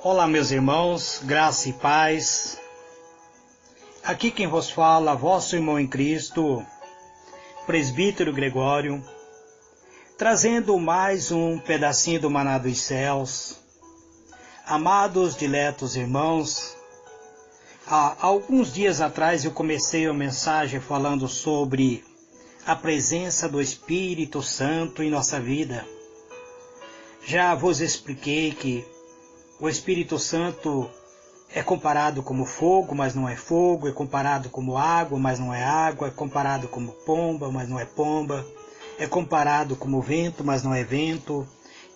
Olá, meus irmãos, graça e paz. Aqui quem vos fala, vosso irmão em Cristo, presbítero Gregório, trazendo mais um pedacinho do maná dos céus. Amados, diletos irmãos, há alguns dias atrás eu comecei uma mensagem falando sobre a presença do Espírito Santo em nossa vida. Já vos expliquei que o Espírito Santo é comparado como fogo, mas não é fogo, é comparado como água, mas não é água, é comparado como pomba, mas não é pomba, é comparado como vento, mas não é vento,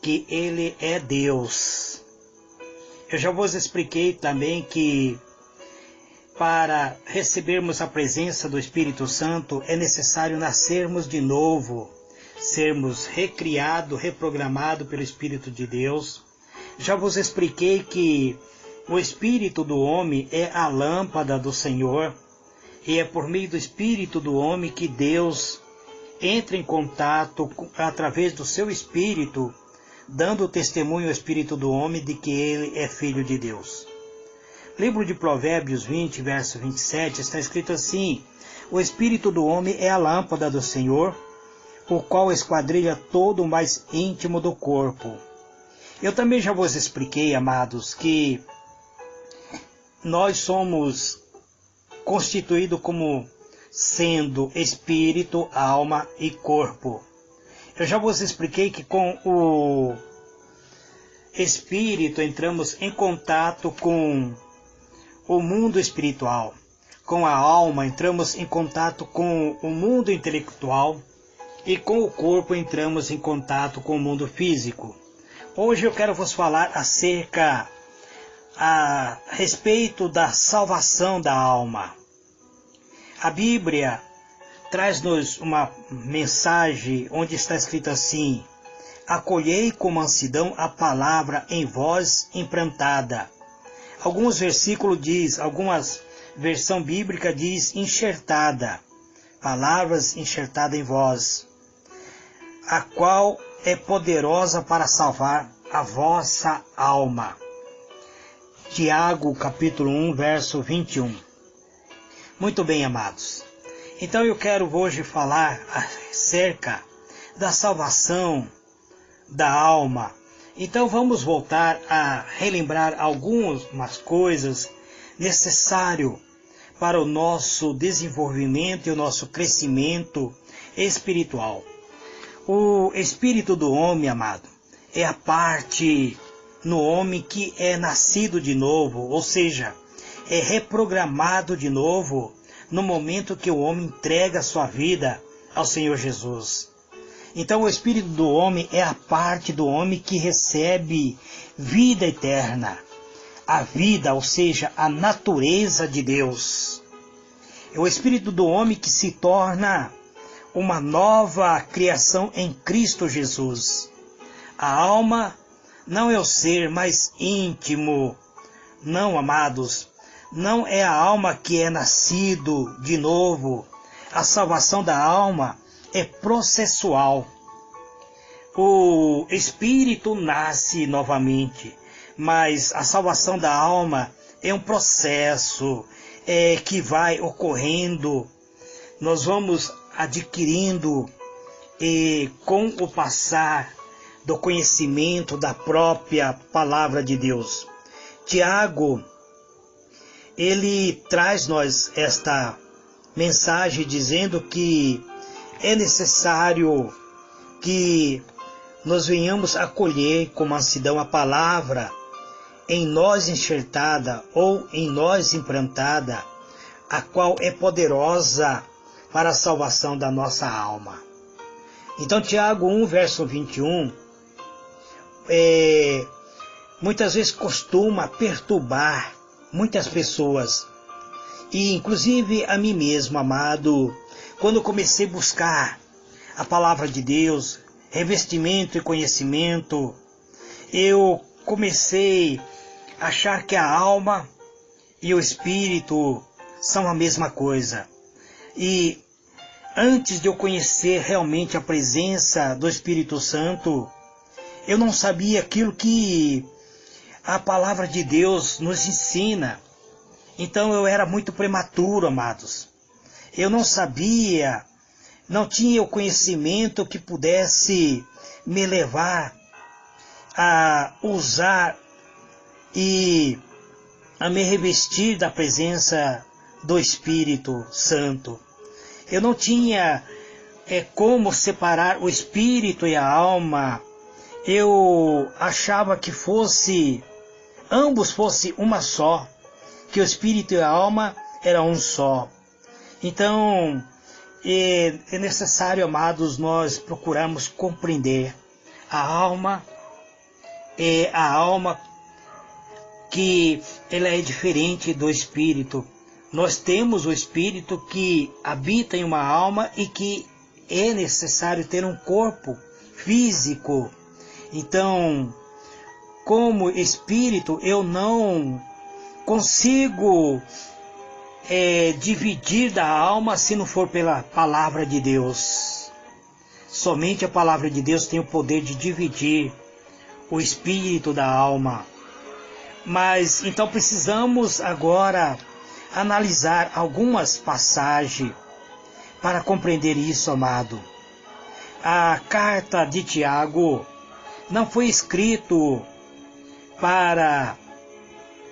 que ele é Deus. Eu já vos expliquei também que para recebermos a presença do Espírito Santo é necessário nascermos de novo, sermos recriados, reprogramados pelo Espírito de Deus. Já vos expliquei que o Espírito do homem é a lâmpada do Senhor, e é por meio do Espírito do homem que Deus entra em contato através do seu Espírito, dando testemunho ao Espírito do homem de que ele é Filho de Deus. Livro de Provérbios 20, verso 27, está escrito assim: o Espírito do homem é a lâmpada do Senhor, o qual esquadrilha todo o mais íntimo do corpo. Eu também já vos expliquei, amados, que nós somos constituídos como sendo espírito, alma e corpo. Eu já vos expliquei que com o espírito entramos em contato com o mundo espiritual. Com a alma entramos em contato com o mundo intelectual e com o corpo entramos em contato com o mundo físico. Hoje eu quero vos falar acerca a respeito da salvação da alma. A Bíblia traz-nos uma mensagem onde está escrito assim: acolhei com mansidão a palavra em vós implantada. Alguns versículos diz, algumas versão bíblica diz enxertada, palavras enxertadas em vós, a qual é poderosa para salvar a vossa alma. Tiago, capítulo 1, verso 21. Muito bem, amados. Então eu quero hoje falar acerca da salvação da alma. Então vamos voltar a relembrar algumas coisas necessárias para o nosso desenvolvimento e o nosso crescimento espiritual. O espírito do homem, amado, é a parte no homem que é nascido de novo, ou seja, é reprogramado de novo no momento que o homem entrega a sua vida ao Senhor Jesus. Então o espírito do homem é a parte do homem que recebe vida eterna, a vida, ou seja, a natureza de Deus. É o espírito do homem que se torna uma nova criação em Cristo Jesus. A alma não é o ser mais íntimo. Não, amados, não é a alma que é nascido de novo. A salvação da alma é processual. O espírito nasce novamente, mas a salvação da alma é um processo que vai ocorrendo. Nós vamos adquirindo com o passar do conhecimento da própria palavra de Deus. Tiago, ele traz-nos esta mensagem dizendo que é necessário que nós venhamos acolher com mansidão a palavra em nós enxertada ou em nós implantada, a qual é poderosa para a salvação da nossa alma. Então Tiago 1, verso 21, muitas vezes costuma perturbar muitas pessoas, e inclusive a mim mesmo, amado, quando eu comecei a buscar a palavra de Deus, revestimento e conhecimento, eu comecei a achar que a alma e o espírito são a mesma coisa. E antes de eu conhecer realmente a presença do Espírito Santo, eu não sabia aquilo que a palavra de Deus nos ensina. Então eu era muito prematuro, amados. Eu não sabia, não tinha o conhecimento que pudesse me levar a usar e a me revestir da presença do Espírito Santo. Eu não tinha como separar o espírito e a alma. Eu achava que ambos fossem uma só, que o espírito e a alma eram um só. Então, é necessário, amados, nós procurarmos compreender a alma que ela é diferente do espírito. Nós temos o espírito que habita em uma alma e que é necessário ter um corpo físico. Então, como espírito, eu não consigo dividir da alma se não for pela palavra de Deus. Somente a palavra de Deus tem o poder de dividir o espírito da alma. Mas então precisamos agora analisar algumas passagens para compreender isso, amado. A carta de Tiago não foi escrito para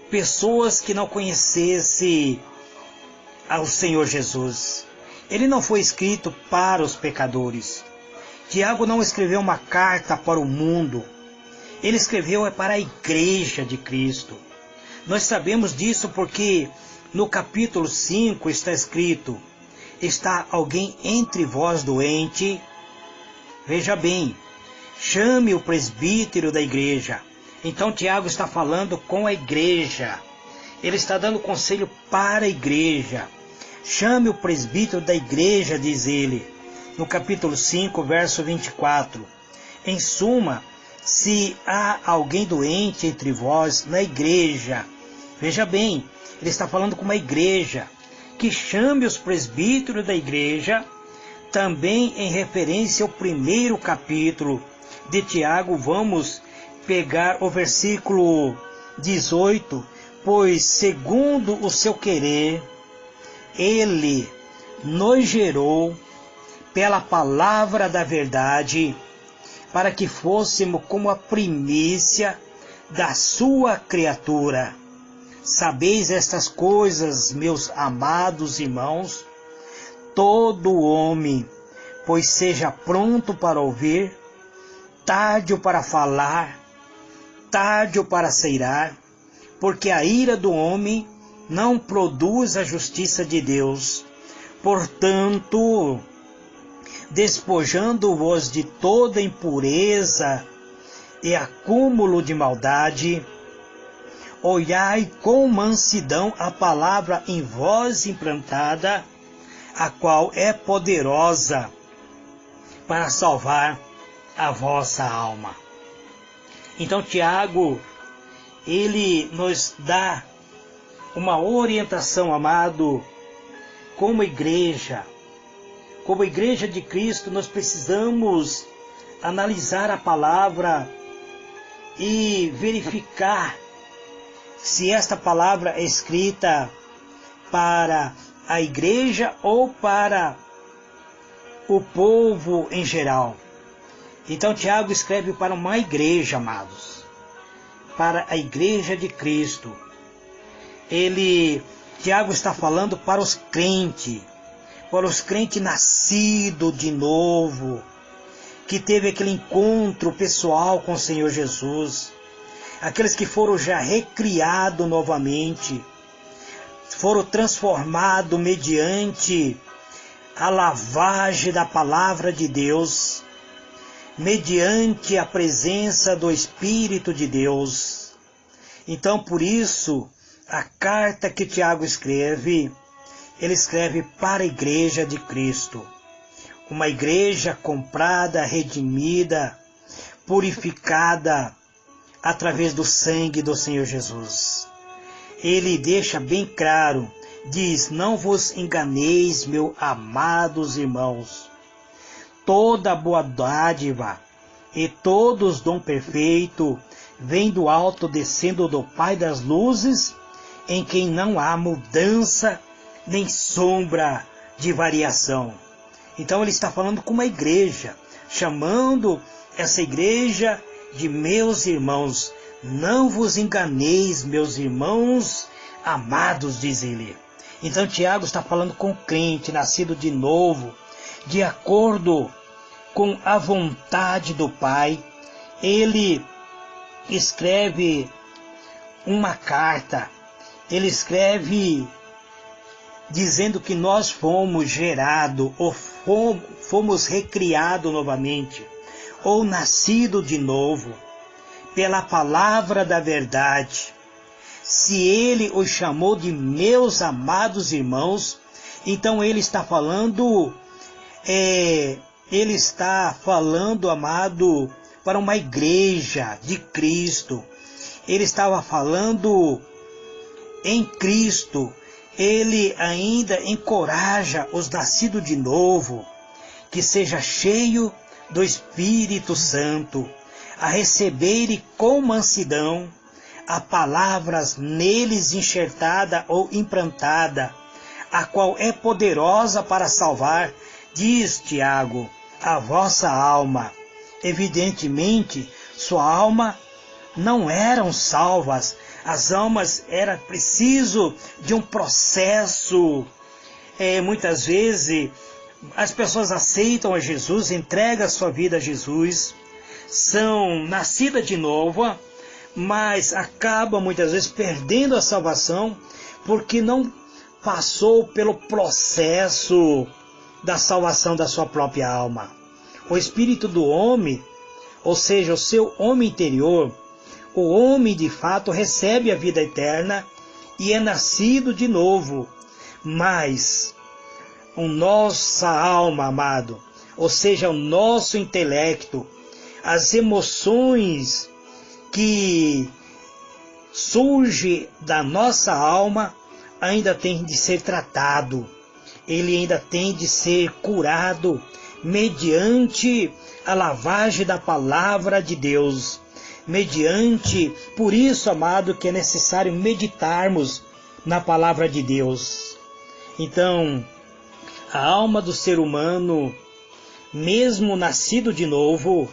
pessoas que não conhecessem ao Senhor Jesus. Ele não foi escrito para os pecadores. Tiago não escreveu uma carta para o mundo. Ele escreveu para a igreja de Cristo. Nós sabemos disso porque no capítulo 5 está escrito: está alguém entre vós doente? Veja bem, chame o presbítero da igreja. Então Tiago está falando com a igreja. Ele está dando conselho para a igreja. Chame o presbítero da igreja, diz ele, no capítulo 5, verso 24. Em suma, se há alguém doente entre vós na igreja, veja bem, ele está falando com uma igreja, que chame os presbíteros da igreja, também em referência ao primeiro capítulo de Tiago. Vamos pegar o versículo 18, pois segundo o seu querer, ele nos gerou pela palavra da verdade, para que fôssemos como a primícia da sua criatura. Sabeis estas coisas, meus amados irmãos? Todo homem, pois seja pronto para ouvir, tardio para falar, tardio para seirar, porque a ira do homem não produz a justiça de Deus. Portanto, despojando-vos de toda impureza e acúmulo de maldade, olhai com mansidão a palavra em vós implantada, a qual é poderosa para salvar a vossa alma. Então Tiago, ele nos dá uma orientação, amado, como igreja de Cristo. Nós precisamos analisar a palavra e verificar se esta palavra é escrita para a igreja ou para o povo em geral. Então Tiago escreve para uma igreja, amados, para a igreja de Cristo. Tiago está falando para os crentes nascidos de novo, que teve aquele encontro pessoal com o Senhor Jesus, aqueles que foram já recriados novamente, foram transformados mediante a lavagem da palavra de Deus, mediante a presença do Espírito de Deus. Então, por isso, a carta que Tiago escreve, ele escreve para a igreja de Cristo, uma igreja comprada, redimida, purificada através do sangue do Senhor Jesus. Ele deixa bem claro, diz: não vos enganeis, meus amados irmãos, toda boa dádiva e todos dom perfeito vem do alto, descendo do Pai das luzes, em quem não há mudança nem sombra de variação. Então ele está falando com uma igreja, chamando essa igreja de meus irmãos. Não vos enganeis, meus irmãos amados, diz ele. Então Tiago está falando com o crente, nascido de novo, de acordo com a vontade do Pai. Ele escreve uma carta, ele escreve dizendo que nós fomos gerados, ou fomos recriados novamente, ou nascido de novo, pela palavra da verdade. Se ele os chamou de meus amados irmãos, então ele está falando, amado, para uma igreja de Cristo. Ele estava falando em Cristo. Ele ainda encoraja os nascidos de novo, que seja cheio do Espírito Santo, a receberem com mansidão a palavras neles enxertada ou implantada, a qual é poderosa para salvar, diz Tiago, a vossa alma. Evidentemente, sua alma não eram salvas. As almas era preciso de um processo. Muitas vezes as pessoas aceitam a Jesus, entregam a sua vida a Jesus, são nascidas de novo, mas acabam muitas vezes perdendo a salvação porque não passou pelo processo da salvação da sua própria alma. O espírito do homem, ou seja, o seu homem interior, o homem de fato recebe a vida eterna e é nascido de novo, mas a nossa alma, amado, ou seja, o nosso intelecto, as emoções que surgem da nossa alma ainda tem de ser tratado, ele ainda tem de ser curado mediante a lavagem da palavra de Deus. Por isso, amado, que é necessário meditarmos na palavra de Deus. Então, a alma do ser humano, mesmo nascido de novo,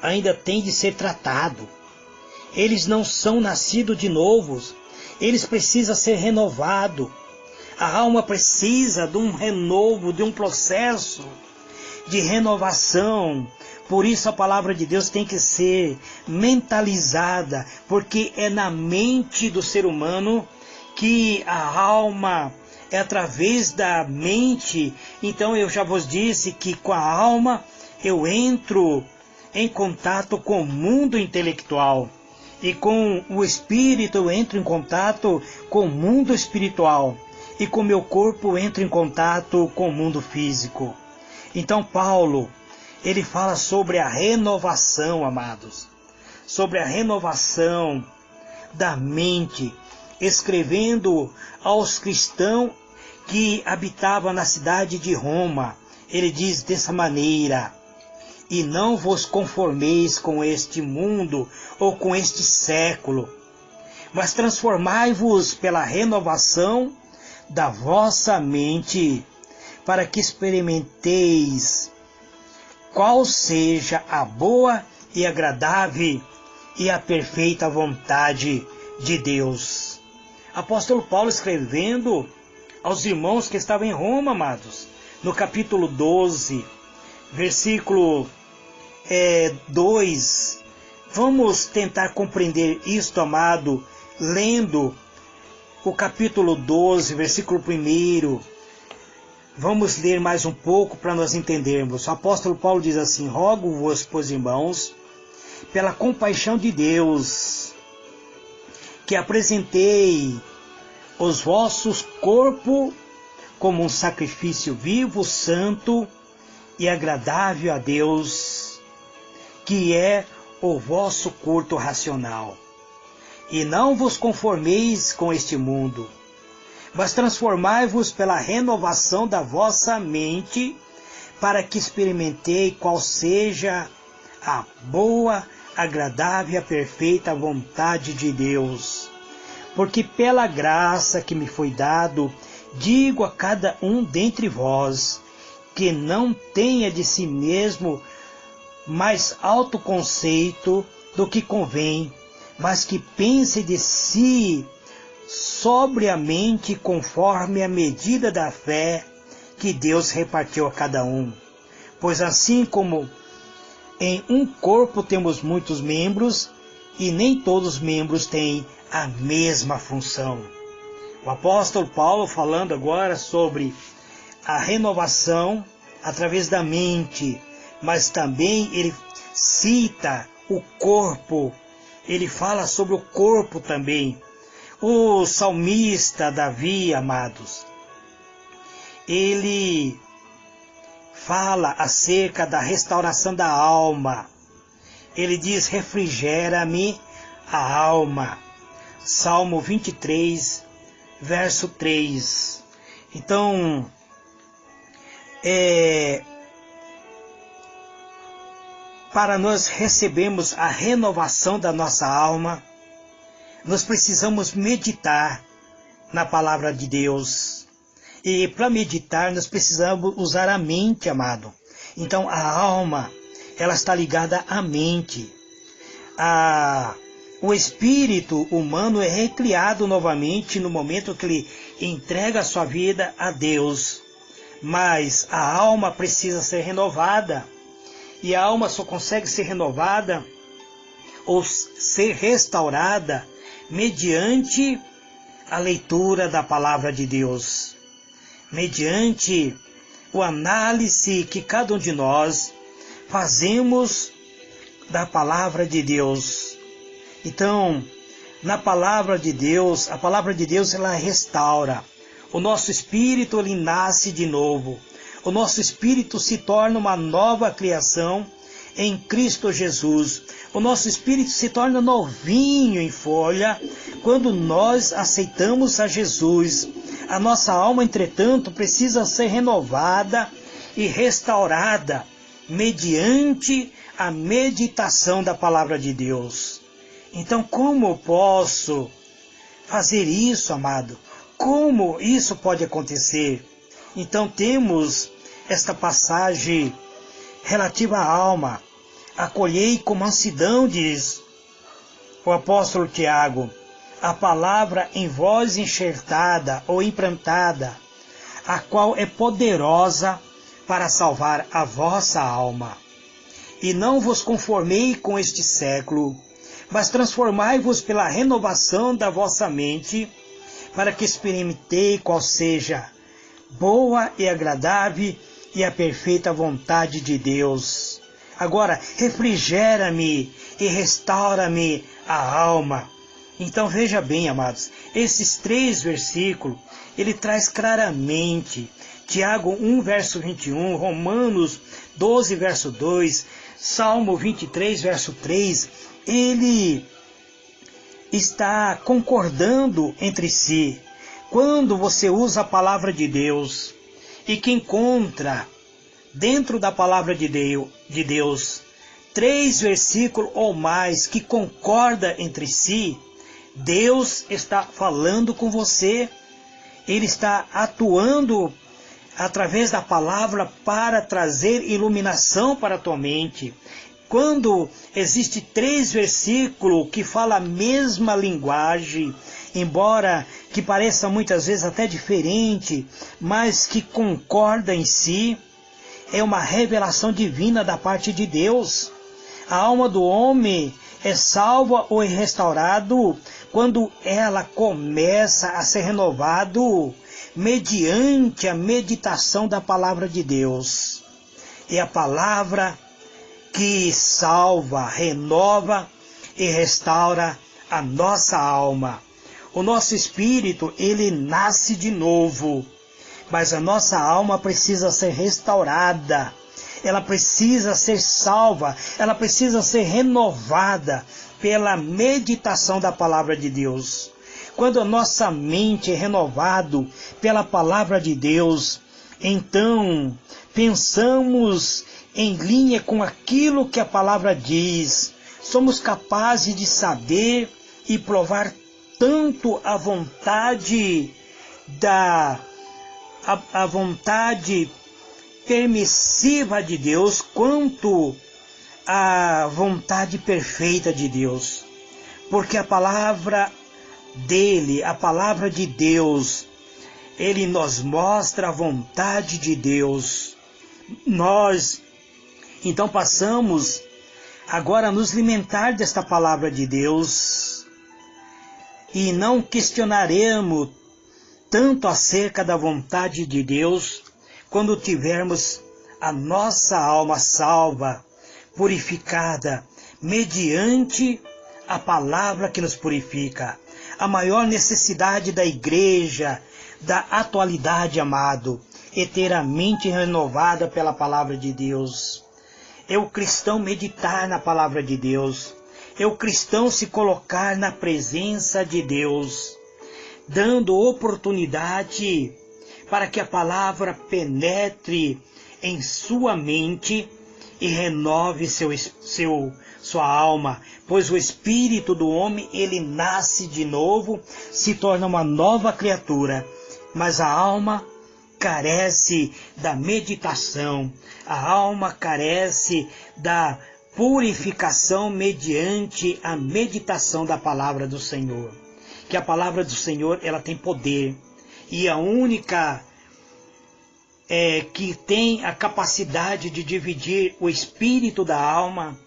ainda tem de ser tratado. Eles não são nascidos de novos, eles precisam ser renovados. A alma precisa de um renovo, de um processo de renovação. Por isso a palavra de Deus tem que ser mentalizada, porque é na mente do ser humano que a alma, é através da mente. Então eu já vos disse que com a alma eu entro em contato com o mundo intelectual, e com o espírito eu entro em contato com o mundo espiritual, e com meu corpo eu entro em contato com o mundo físico. Então Paulo, ele fala sobre a renovação, amados, sobre a renovação da mente, escrevendo aos cristãos que habitavam na cidade de Roma. Ele diz dessa maneira: e não vos conformeis com este mundo ou com este século, mas transformai-vos pela renovação da vossa mente, para que experimenteis qual seja a boa e agradável e a perfeita vontade de Deus. Apóstolo Paulo escrevendo aos irmãos que estavam em Roma, amados, no capítulo 12, versículo 2. Vamos tentar compreender isto, amado, lendo o capítulo 12, versículo 1. Vamos ler mais um pouco para nós entendermos. O apóstolo Paulo diz assim: rogo-vos, pois, irmãos, pela compaixão de Deus, que apresentei os vossos corpos como um sacrifício vivo, santo e agradável a Deus, que é o vosso culto racional. E não vos conformeis com este mundo, mas transformai-vos pela renovação da vossa mente, para que experimentei qual seja a boa, agradável e a perfeita vontade de Deus. Porque pela graça que me foi dado, digo a cada um dentre vós, que não tenha de si mesmo mais alto conceito do que convém, mas que pense de si sobriamente conforme a medida da fé que Deus repartiu a cada um. Pois assim como em um corpo temos muitos membros, e nem todos os membros têm a mesma função. O apóstolo Paulo falando agora sobre a renovação através da mente, mas também ele cita o corpo, ele fala sobre o corpo também. O salmista Davi, amados, ele fala acerca da restauração da alma. Ele diz: refrigera-me a alma. Salmo 23, verso 3. Então, para nós recebermos a renovação da nossa alma, nós precisamos meditar na palavra de Deus. E para meditar, nós precisamos usar a mente, amado. Então, a alma, ela está ligada à mente. O espírito humano é recriado novamente no momento que ele entrega a sua vida a Deus. Mas a alma precisa ser renovada. E a alma só consegue ser renovada ou ser restaurada mediante a leitura da palavra de Deus. Mediante o análise que cada um de nós fazemos da palavra de Deus. Então, na palavra de Deus, a palavra de Deus ela restaura. O nosso espírito ele nasce de novo. O nosso espírito se torna uma nova criação em Cristo Jesus. O nosso espírito se torna novinho em folha quando nós aceitamos a Jesus. A nossa alma, entretanto, precisa ser renovada e restaurada mediante a meditação da palavra de Deus. Então, como eu posso fazer isso, amado? Como isso pode acontecer? Então, temos esta passagem relativa à alma. Acolhei com mansidão, diz o apóstolo Tiago, a palavra em vós enxertada ou implantada, a qual é poderosa para salvar a vossa alma. E não vos conformei com este século, mas transformai-vos pela renovação da vossa mente, para que experimentei qual seja boa e agradável e a perfeita vontade de Deus. Agora, refrigera-me e restaura-me a alma. Então veja bem, amados, esses 3 versículos, ele traz claramente, Tiago 1, verso 21, Romanos 12, verso 2, Salmo 23, verso 3, ele está concordando entre si. Quando você usa a palavra de Deus e que encontra dentro da palavra de Deus 3 versículos ou mais que concordam entre si, Deus está falando com você. Ele está atuando através da palavra para trazer iluminação para a tua mente. Quando existe 3 versículos que falam a mesma linguagem, embora que pareça muitas vezes até diferente, mas que concorda em si, é uma revelação divina da parte de Deus. A alma do homem é salva ou é restaurado quando ela começa a ser renovado mediante a meditação da palavra de Deus. É a palavra que salva, renova e restaura a nossa alma. O nosso espírito, ele nasce de novo, mas a nossa alma precisa ser restaurada. Ela precisa ser salva, ela precisa ser renovada pela meditação da palavra de Deus. Quando a nossa mente é renovada pela palavra de Deus, então pensamos em linha com aquilo que a palavra diz, somos capazes de saber e provar tanto a vontade a vontade permissiva de Deus, quanto a vontade perfeita de Deus. Porque a palavra dele, a palavra de Deus, ele nos mostra a vontade de Deus. Nós, então, passamos agora a nos alimentar desta palavra de Deus e não questionaremos tanto acerca da vontade de Deus quando tivermos a nossa alma salva, purificada, mediante a palavra que nos purifica. A maior necessidade da igreja, da atualidade, amado, inteiramente renovada pela palavra de Deus. É o cristão meditar na palavra de Deus. É o cristão se colocar na presença de Deus, dando oportunidade para que a palavra penetre em sua mente e renove sua alma, pois o espírito do homem, ele nasce de novo, se torna uma nova criatura, mas a alma carece da meditação, a alma carece da purificação mediante a meditação da palavra do Senhor. Que a palavra do Senhor, ela tem poder, e a única que tem a capacidade de dividir o espírito da alma,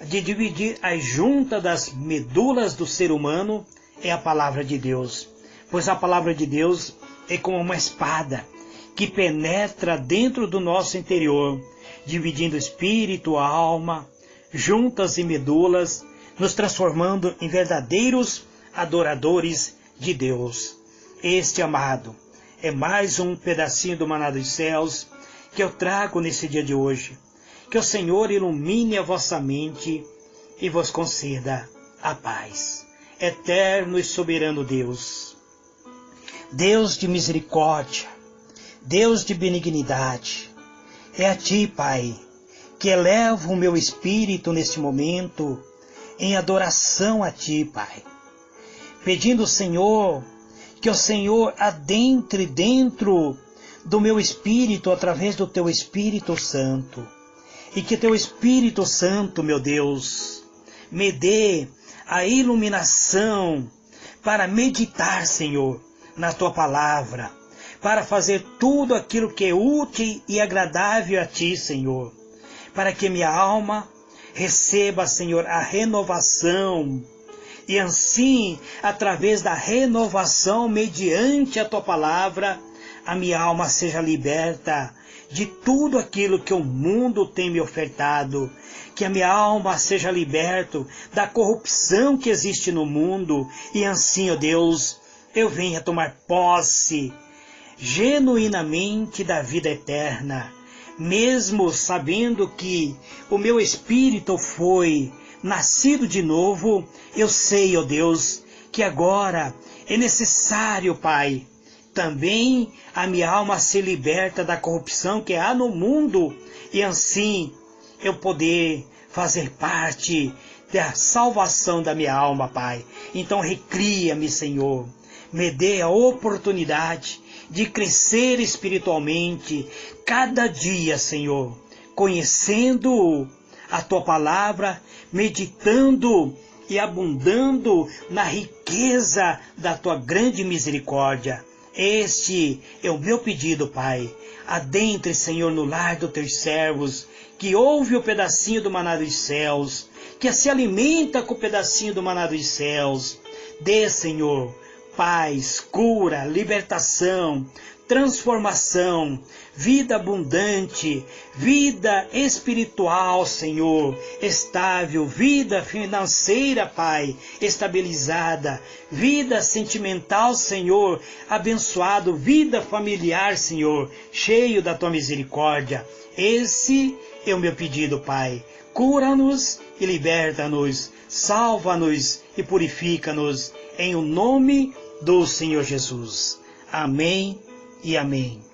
de dividir as juntas das medulas do ser humano, é a palavra de Deus. Pois a palavra de Deus é como uma espada que penetra dentro do nosso interior, dividindo espírito, alma, juntas e medulas, nos transformando em verdadeiros adoradores de Deus. Este, amado, é mais um pedacinho do maná dos céus que eu trago nesse dia de hoje. Que o Senhor ilumine a vossa mente e vos conceda a paz. Eterno e soberano Deus, Deus de misericórdia, Deus de benignidade, é a Ti, Pai, que elevo o meu espírito neste momento em adoração a Ti, Pai, pedindo, Senhor, que o Senhor adentre dentro do meu espírito através do Teu Espírito Santo, e que Teu Espírito Santo, meu Deus, me dê a iluminação para meditar, Senhor, na Tua Palavra, para fazer tudo aquilo que é útil e agradável a Ti, Senhor, para que minha alma receba, Senhor, a renovação, e assim, através da renovação, mediante a Tua Palavra, a minha alma seja liberta de tudo aquilo que o mundo tem me ofertado, que a minha alma seja liberta da corrupção que existe no mundo, e assim, ó Deus, eu venha tomar posse genuinamente da vida eterna, mesmo sabendo que o meu espírito foi nascido de novo. Eu sei, ó Deus, que agora é necessário, Pai, também a minha alma se liberta da corrupção que há no mundo, e assim eu poder fazer parte da salvação da minha alma, Pai. Então recria-me, Senhor, me dê a oportunidade de crescer espiritualmente cada dia, Senhor, conhecendo a Tua Palavra, meditando e abundando na riqueza da Tua grande misericórdia. Este é o meu pedido, Pai. Adentre, Senhor, no lar dos Teus servos, que ouve o pedacinho do maná dos céus, que se alimenta com o pedacinho do maná dos céus. Dê, Senhor, paz, cura, libertação, transformação, vida abundante, vida espiritual, Senhor, estável, vida financeira, Pai, estabilizada, vida sentimental, Senhor, abençoado, vida familiar, Senhor, cheio da Tua misericórdia. Esse é o meu pedido, Pai. Cura-nos e liberta-nos, salva-nos e purifica-nos, em o nome do Senhor Jesus. Amém e amém.